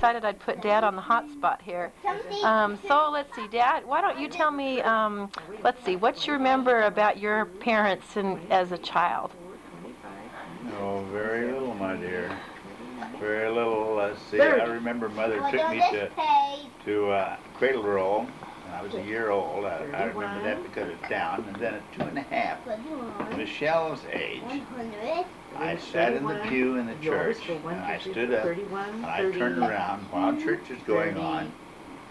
decided I'd put Dad on the hot spot here. So let's see, Dad, why don't you tell me, let's see, what you remember about your parents as a child? Oh, very little, my dear. Very little. Let's see. I remember Mother took me to Cradle Roll when I was a year old. I remember that because it's down. And then at 2.5, Michelle's age, I sat in the pew in the church, and I stood up, and I turned around while church was going on,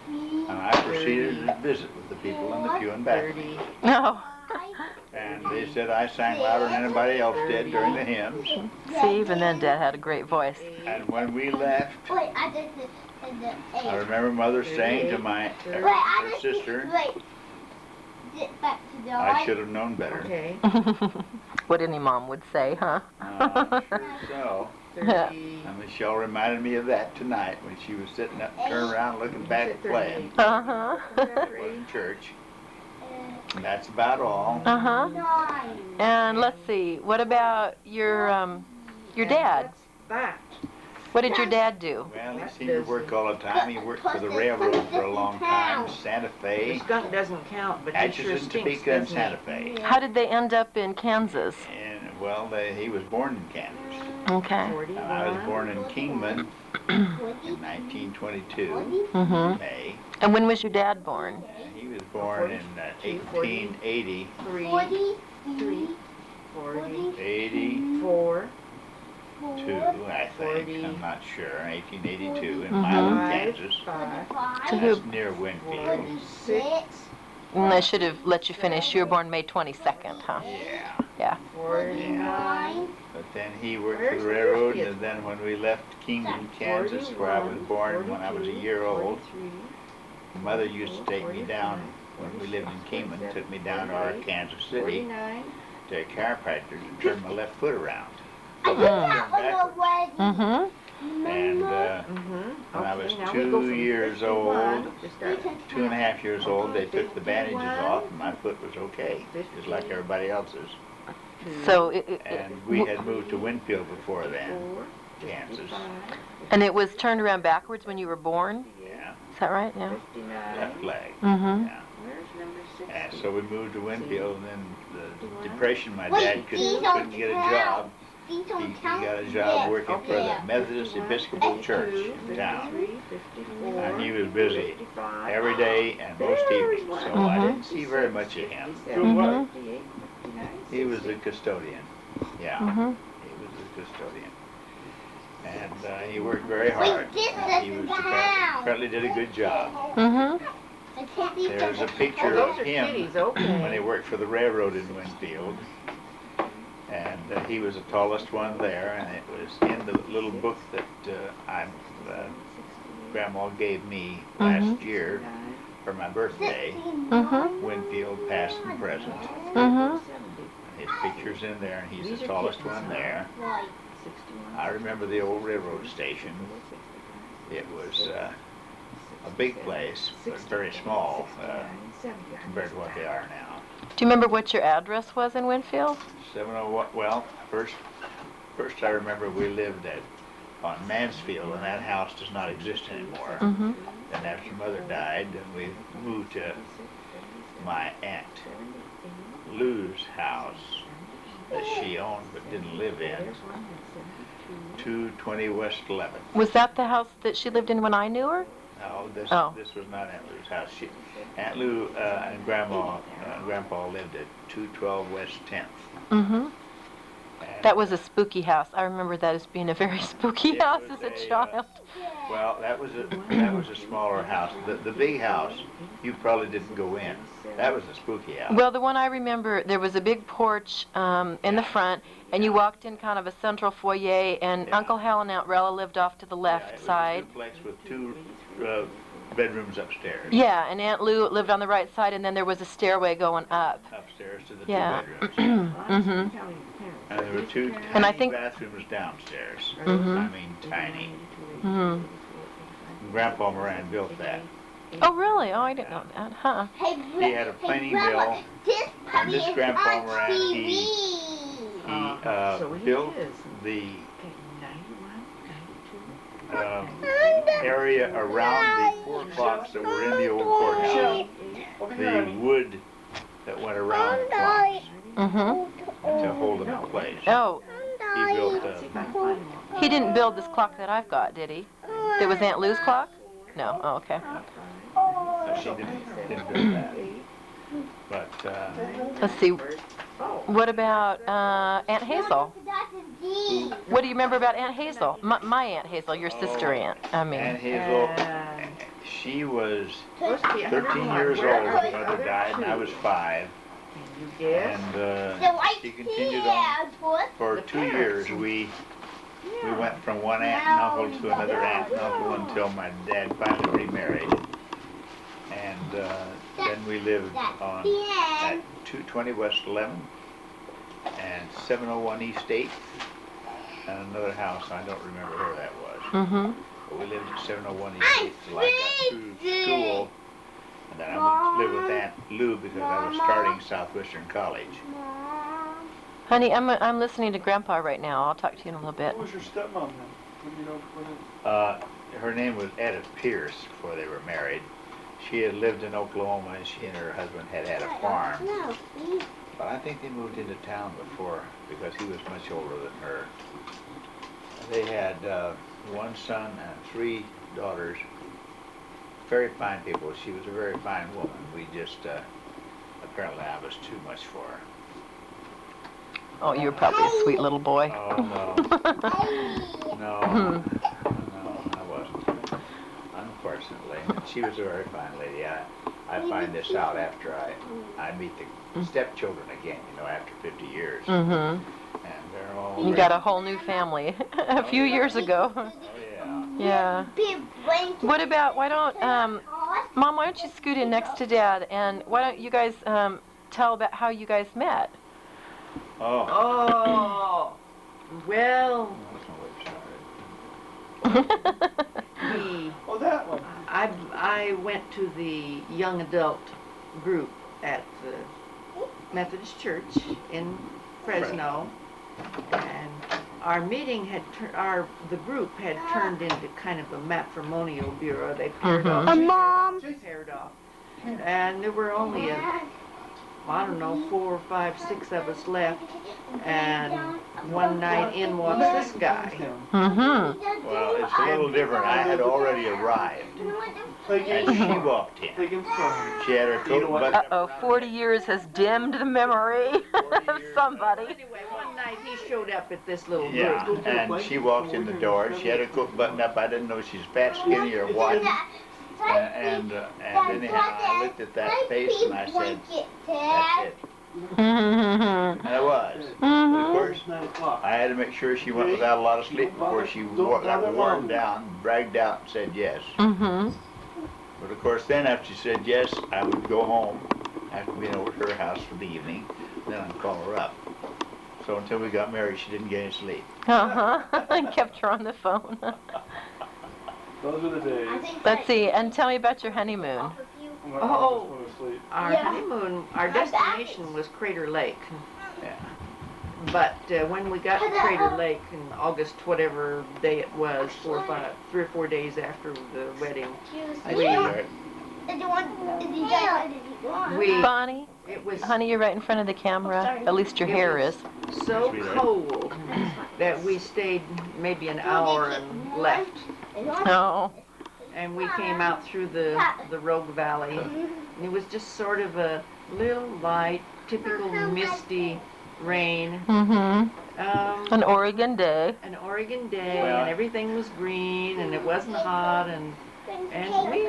and I proceeded to visit with the people in the pew in back of me. No. And they said I sang louder than anybody else did during the hymns. See, even then Dad had a great voice. And when we left, I remember Mother saying to her sister, I should have known better. Okay. What any mom would say, huh? Sure so. And Michelle reminded me of that tonight when she was sitting up, turned around, looking back at playing. In church. And that's about all. And let's see, what about your dad? What did your dad do? Well, he seemed to work all the time. He worked for the railroad for a long time, Santa Fe. The skunk doesn't count, but he sure Atchison, stinks, Topeka, and doesn't Santa he? Fe. How did they end up in Kansas? And, well, he was born in Kansas. Okay. And I was born in Kingman in 1922, May. And when was your dad born? He was born in 1880. 84. 82, I think. I'm not sure. 1882 in Milan, Kansas. That's near Winfield. 6. And I should have let you finish. You were born May 22nd, huh? Yeah. Yeah. 49. But then he worked for the railroad, and then when we left Kingman, Kansas, where I was born when I was a year old, Mother used to take me down, when we lived in Kingman, took me down to our Kansas City to a chiropractor to turn my left foot around. And when I was 2 years old, 2.5 years old, they took the bandages off, and my foot was okay, just like everybody else's. So and we had moved to Winfield before then, Kansas. And it was turned around backwards when you were born? Yeah. Is that right? Yeah. Left leg. Yeah. And so we moved to Winfield, and then the depression, my dad couldn't get a job. He got a job working for the Methodist Episcopal Church in town. And he was busy every day and most evenings, so I didn't see very much of him. He was a custodian. Yeah, he was a custodian. And he worked very hard. And he was apparently did a good job. There's a picture of him when he worked for the railroad in Winfield. And he was the tallest one there, and it was in the little book that Grandma gave me last year for my birthday, Winfield, past and present. His picture's in there, and he's the tallest one there. I remember the old railroad station. It was a big place, but very small compared to what they are now. Do you remember what your address was in Winfield? 701. Well, first I remember we lived on Mansfield, and that house does not exist anymore. Then after Mother died, then we moved to my Aunt Lou's house that she owned but didn't live in, 220 West 11th. Was that the house that she lived in when I knew her? No, this was not Aunt Lou's house. Aunt Lou and Grandma and Grandpa lived at 212 West 10th. That was a spooky house. I remember that as being a very spooky house as a child. Well, that was a smaller house. The big house, you probably didn't go in. That was a spooky house. Well, the one I remember, there was a big porch in the front, and you walked in kind of a central foyer, and Uncle Hal and Aunt Rella lived off to the left side. It was a duplex with 2 bedrooms upstairs. Yeah, and Aunt Lou lived on the right side, and then there was a stairway going up. Upstairs to the 2 bedrooms. And there were 2 tiny bathrooms downstairs. I mean, tiny. Grandpa Moran built that. Oh, really? Oh, I didn't know that, huh? He had a planing mill, and this Grandpa Moran, he built the area around the 4 clocks that were in the old courthouse. The wood that went around the clocks to hold them in place. Oh, He built he didn't build this clock that I've got, did he? It was Aunt Lou's clock? No. Oh, okay. she didn't build that. But Let's see. What about Aunt Hazel? What do you remember about Aunt Hazel? My Aunt Hazel, your sister Aunt. I mean. Aunt Hazel, she was 13 years old when Mother died, and I was 5. And she continued on for 2 years. We went from one aunt and uncle to another aunt and uncle until my dad finally remarried. And then we lived on at 220 West 11 and 701 East 8th and another house. I don't remember where that was. But we lived at 701 East 8th till I got through school. And then I went to live with Aunt Lou because I was starting Southwestern College. Honey, I'm listening to Grandpa right now. I'll talk to you in a little bit. What was your stepmom then? Her name was Etta Pierce before they were married. She had lived in Oklahoma and she and her husband had a farm. But I think they moved into town before because he was much older than her. They had 1 son and 3 daughters. Very fine people. She was a very fine woman. We just, apparently I was too much for her. Oh, you're probably a sweet little boy. Oh, no. No, I wasn't. Unfortunately. She was a very fine lady. I find this out after I meet the stepchildren again, after 50 years. And they're all... You got a whole new family a few years ago. Oh, yeah. What about, Mom, why don't you scoot in next to Dad, and why don't you guys tell about how you guys met? Oh, well, Oh, that one. I went to the young adult group at the Methodist Church in Fresno, and our meeting the group had turned into kind of a matrimonial bureau. They paired off. Paired off. And there were only I don't know, 4, 5, 6 of us left, and one night in walks this guy. Well, it's a little different. I had already arrived, and she walked in. She had her coat buttoned up. Uh-oh, 40 years has dimmed the memory of somebody. Anyway, one night he showed up at this little group. Yeah, and she walked in the door. She had her coat buttoned up. I didn't know if she was fat, skinny, or what. And anyhow, I looked at that face and I said, that's it. And it was. But of course, I had to make sure she went without a lot of sleep before she got worn down, bragged out, and said yes. But of course, then after she said yes, I would go home after being over to her house for the evening, then I'd call her up. So until we got married, she didn't get any sleep. And kept her on the phone. Those are the days. Let's see, and tell me about your honeymoon. Oh, our honeymoon, our destination was Crater Lake. Yeah. But when we got to Crater Lake in August, whatever day it was, 3 or 4 days after the wedding, Bonnie, it was honey, you're right in front of the camera. At least your hair is. so cold that we stayed maybe an hour and left. Oh. And we came out through the Rogue Valley. And it was just sort of a little light, typical misty rain. An Oregon day. An Oregon day, and everything was green, and it wasn't hot, and we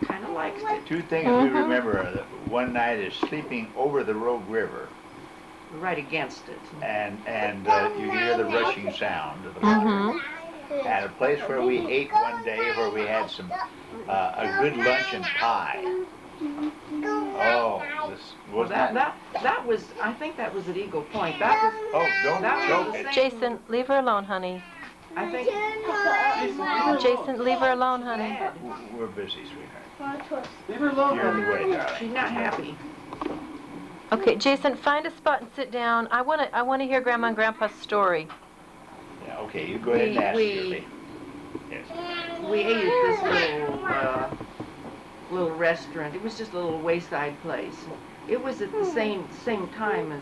kind of liked it. 2 things we remember. One night is sleeping over the Rogue River. Right against it. And you hear the rushing sound of the water. At a place where we ate one day where we had a good lunch and pie. Oh, this was that was, I think that was at Eagle Point. That was. Don't choke it. Jason, leave her alone, honey. I think. Jason, leave her alone, honey. We're busy, sweetheart. Leave her alone. You're in the way, darling. She's not happy. Okay, Jason, find a spot and sit down. I want to hear Grandma and Grandpa's story. Yeah, okay, you go ahead and ask, Shirley. Yes. we ate at this little restaurant. It was just a little wayside place. It was at the same time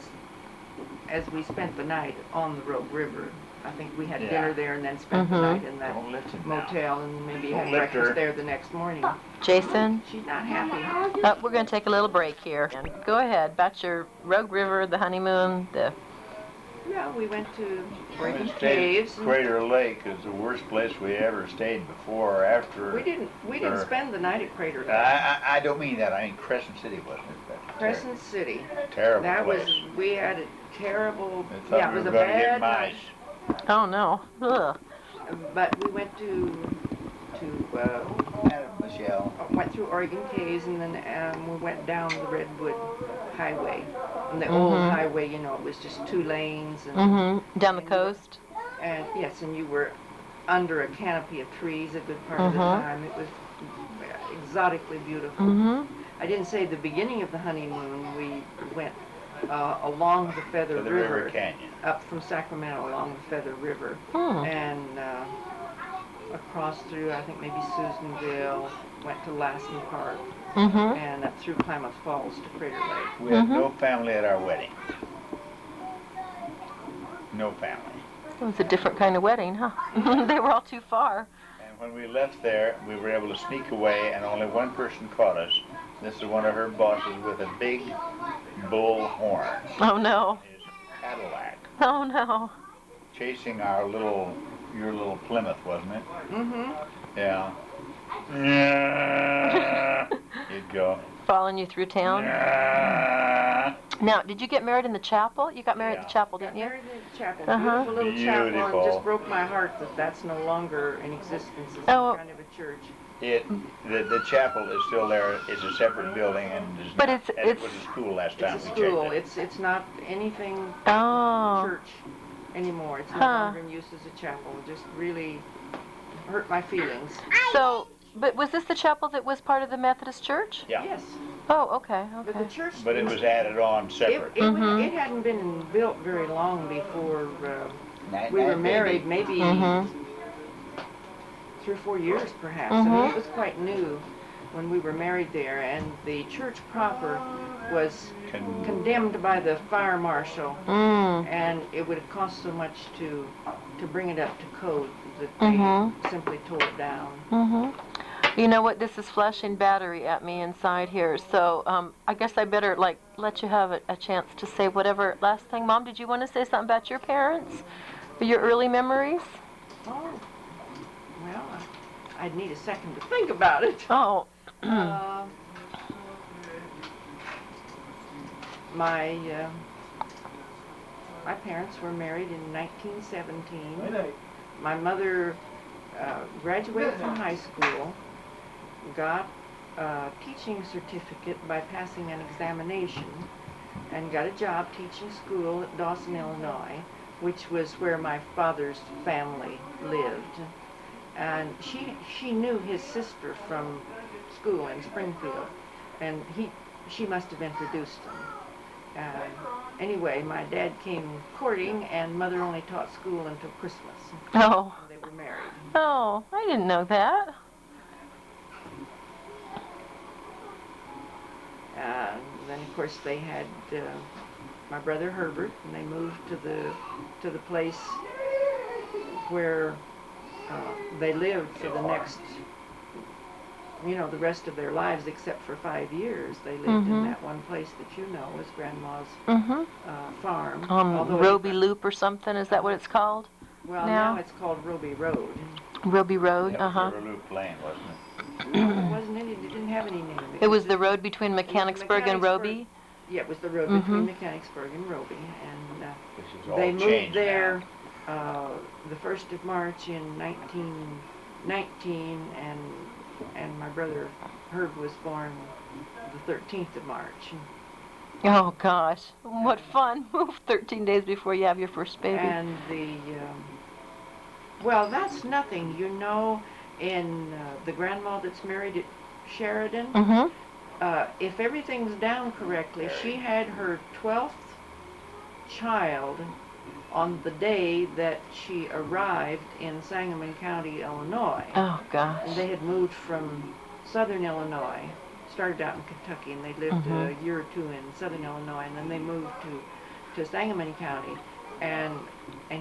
as we spent the night on the Rogue River. I think we had dinner there and then spent the night in that Don't lift it now. motel and maybe Don't had lift breakfast her. there the next morning. Jason, She's not happy. we're going to take a little break here. Go ahead, about your Rogue River, the honeymoon, the... Yeah, we went to We Oregon stayed Caves. at And Crater Lake is the worst place we ever stayed before or after. we didn't spend the night at Crater Lake. I don't mean that. I mean Crescent City wasn't it? Crescent City. Terrible That place. we had a terrible, I thought yeah, it we was were a going to get bad night. mice. Oh, no. Ugh. But we went went through Oregon Caves, and then we went down the Redwood Highway. And the old highway, you know, it was just 2 lanes. And, Down the coast? and yes, and you were under a canopy of trees a good part of the time. It was exotically beautiful. I didn't say the beginning of the honeymoon. We went along the Feather To the River Canyon. up from Sacramento along the Feather River, and across through, I think maybe Susanville, went to Lassen Park, and up through Klamath Falls to Crater Lake. We had no family at our wedding. No family. It was a different kind of wedding, huh? They were all too far. And when we left there, we were able to sneak away, and only one person caught us. This is one of her bosses with a big bull horn. Oh, no. His Cadillac. Oh, no. Chasing your little Plymouth, wasn't it? Mm-hmm. Yeah. You'd go. Following you through town? Now, did you get married in the chapel? You got married at the chapel, didn't you? Married in the chapel. Uh-huh. Beautiful little chapel, and Beautiful. just broke my heart that that's no longer in existence as Oh. kind of a church. The chapel is still there. It's a separate building, and is But not, it's- and it was a school last time It's a we school. checked it. It's not anything Oh. church anymore. It's no Huh. longer in use as a chapel. It just really hurt my feelings. So, but was this the chapel that was part of the Methodist Church? Yeah. Yes, Oh, okay, but the okay. church. But it was added on separate. It hadn't been built very long before we were married. Maybe 3 or 4 years, perhaps. I mean, it was quite new when we were married there, and the church proper was condemned by the fire marshal, and it would have cost so much to bring it up to code that they simply tore it down. You know what? This is flashing battery at me inside here, so I guess I better let you have a chance to say whatever last thing. Mom, did you want to say something about your parents or your early memories? Oh, well, I'd need a second to think about it. Oh. My parents were married in 1917. Good night. My mother graduated from high school, got a teaching certificate by passing an examination, and got a job teaching school at Dawson, Illinois, which was where my father's family lived. And she knew his sister from school in Springfield, and she must have introduced them. Anyway, my dad came courting, and Mother only taught school until Christmas. Oh. They were married. Oh, I didn't know that. And then, of course, they had my brother Herbert, and they moved to the place where they lived for the next, the rest of their lives, except for 5 years. They lived in that one place that was Grandma's farm. Roby Loop or something, is that what it's called? Well, now? now it's called Roby Road. Roby Road, That was River Loop Lane, wasn't it? No, it wasn't any. It didn't have any name. It was the road between Mechanicsburg and Roby? Yeah, it was the road between Mechanicsburg and Roby, and This is all they moved changed there the 1st of March in 1919, and my brother Herb was born the 13th of March. Oh, gosh. What fun. 13 days before you have your first baby. And well, that's nothing. In the grandma that's married at Sheridan, if everything's down correctly, she had her 12th child on the day that she arrived in Sangamon County, Illinois. Oh, gosh. And they had moved from southern Illinois, started out in Kentucky, and they lived a year or two in southern Illinois, and then they moved to Sangamon County. And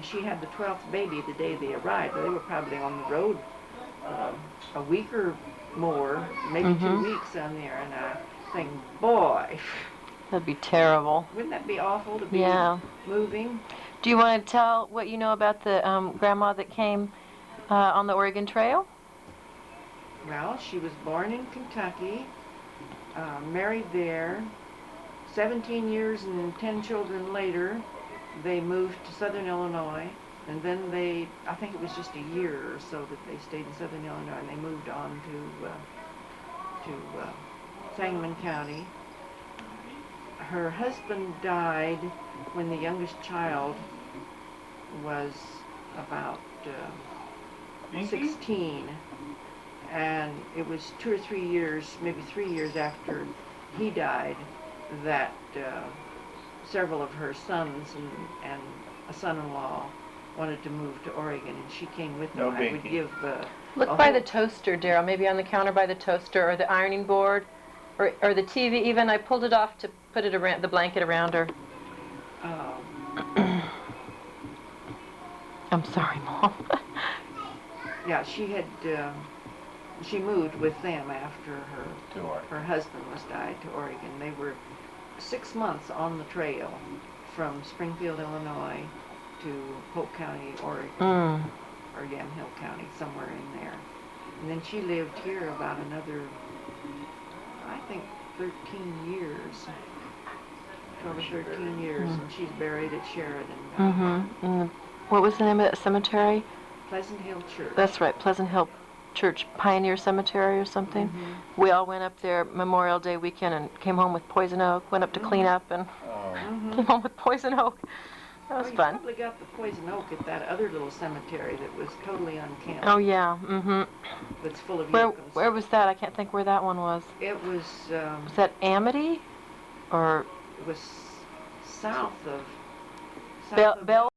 she had the 12th baby the day they arrived. They were probably on the road a week or more, maybe 2 weeks on there, and I think, boy, That'd be terrible. wouldn't that be awful to be moving? Do you want to tell what you know about the grandma that came on the Oregon Trail? Well, she was born in Kentucky, married there. 17 years and 10 children later, they moved to southern Illinois, and then I think it was just a year or so that they stayed in southern Illinois, and they moved on to Sangamon County. Her husband died when the youngest child was about 16, and it was 2 or 3 years, maybe 3 years after he died, that several of her sons and a son-in-law wanted to move to Oregon, and she came with them. I would give Look by the toaster, Daryl, maybe on the counter by the toaster or the ironing board or the TV even. I pulled it off to put it around, the blanket around her. I'm sorry, Mom. Yeah, she moved with them after her husband was died to Oregon. They were 6 months on the trail from Springfield, Illinois to Polk County, Oregon, or Yamhill County, somewhere in there. And then she lived here about another, I think, 13 years, 12 or 13 years, and she's buried at Sheridan. What was the name of that cemetery? Pleasant Hill Church. That's right, Pleasant Hill Church Pioneer Cemetery or something. We all went up there Memorial Day weekend and came home with poison oak, went up to clean up and came home with poison oak. That was fun. You probably got the poison oak at that other little cemetery that was totally unkempt. Oh, yeah, That's full of Where was that? I can't think where that one was. It was, Was that Amity? Or it was south of Bellevue?